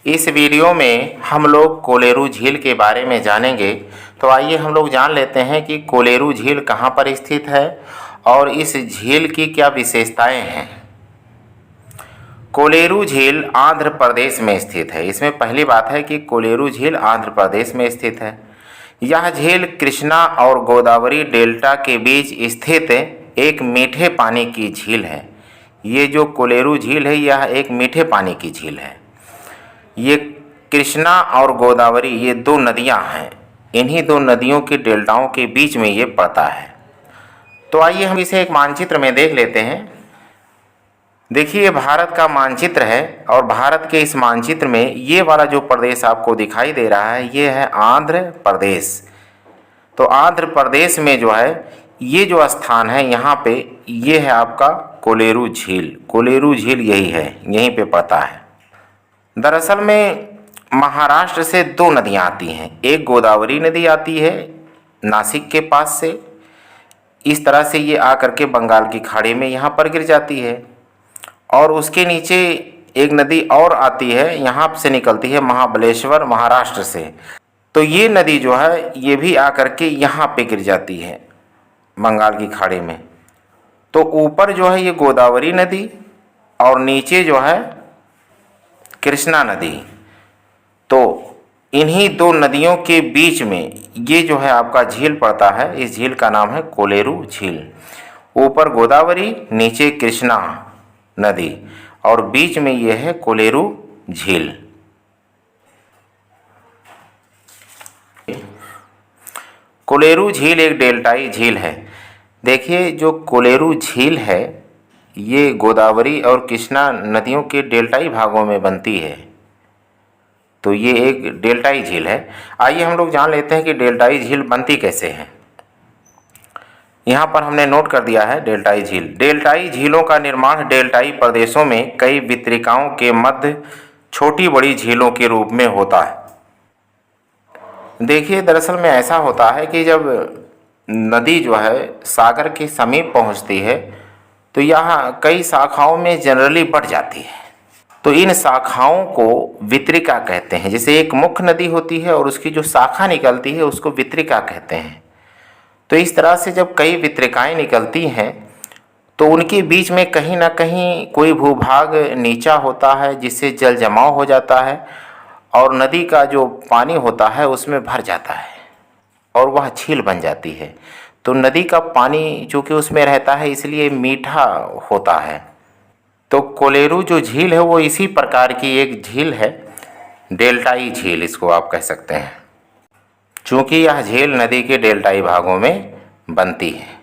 इस वीडियो में हम लोग कोलेरू झील के बारे में जानेंगे। तो आइए हम लोग जान लेते हैं कि कोलेरू झील कहाँ पर स्थित है और इस झील की क्या विशेषताएं हैं। कोलेरू झील आंध्र प्रदेश में स्थित है। इसमें पहली बात है कि कोलेरू झील आंध्र प्रदेश में स्थित है। यह झील कृष्णा और गोदावरी डेल्टा के बीच स्थित एक मीठे पानी की झील है। ये जो कोलेरू झील है यह एक मीठे पानी की झील है। ये कृष्णा और गोदावरी ये दो नदियां हैं। इन्हीं दो नदियों के डेल्टाओं के बीच में ये पड़ता है। तो आइए हम इसे एक मानचित्र में देख लेते हैं। देखिए ये भारत का मानचित्र है और भारत के इस मानचित्र में ये वाला जो प्रदेश आपको दिखाई दे रहा है ये है आंध्र प्रदेश। तो आंध्र प्रदेश में जो है ये जो स्थान है यहाँ पे ये है आपका कोलेरू झील। कोलेरू झील यही है, यहीं पे पड़ता है। दरअसल में महाराष्ट्र से दो नदियाँ आती हैं। एक गोदावरी नदी आती है नासिक के पास से, इस तरह से ये आकर के बंगाल की खाड़ी में यहाँ पर गिर जाती है। और उसके नीचे एक नदी और आती है, यहाँ से निकलती है महाबलेश्वर महाराष्ट्र से। तो ये नदी जो है ये भी आकर के यहाँ पे गिर जाती है बंगाल की खाड़ी में। तो ऊपर जो है ये गोदावरी नदी और नीचे जो है कृष्णा नदी। तो इन्हीं दो नदियों के बीच में ये जो है आपका झील पड़ता है। इस झील का नाम है कोलेरू झील। ऊपर गोदावरी, नीचे कृष्णा नदी और बीच में ये है कोलेरू झील। कोलेरू झील एक डेल्टाई झील है। देखिए जो कोलेरू झील है ये गोदावरी और कृष्णा नदियों के डेल्टाई भागों में बनती है। तो ये एक डेल्टाई झील है। आइए हम लोग जान लेते हैं कि डेल्टाई झील बनती कैसे है। यहाँ पर हमने नोट कर दिया है डेल्टाई झील। डेल्टाई झीलों का निर्माण डेल्टाई प्रदेशों में कई वितरिकाओं के मध्य छोटी बड़ी झीलों के रूप में होता है। देखिए दरअसल में ऐसा होता है कि जब नदी जो है सागर के समीप पहुँचती है तो यहाँ कई शाखाओं में जनरली बढ़ जाती है। तो इन शाखाओं को वितरिका कहते हैं। जैसे एक मुख्य नदी होती है और उसकी जो शाखा निकलती है उसको वितरिका कहते हैं। तो इस तरह से जब कई वितरिकाएं निकलती हैं तो उनके बीच में कहीं ना कहीं कोई भूभाग नीचा होता है जिससे जल जमाव हो जाता है और नदी का जो पानी होता है उसमें भर जाता है और वह झील बन जाती है। तो नदी का पानी चूँकि उसमें रहता है इसलिए मीठा होता है। तो कोलेरू जो झील है वो इसी प्रकार की एक झील है, डेल्टाई झील इसको आप कह सकते हैं, चूँकि यह झील नदी के डेल्टाई भागों में बनती है।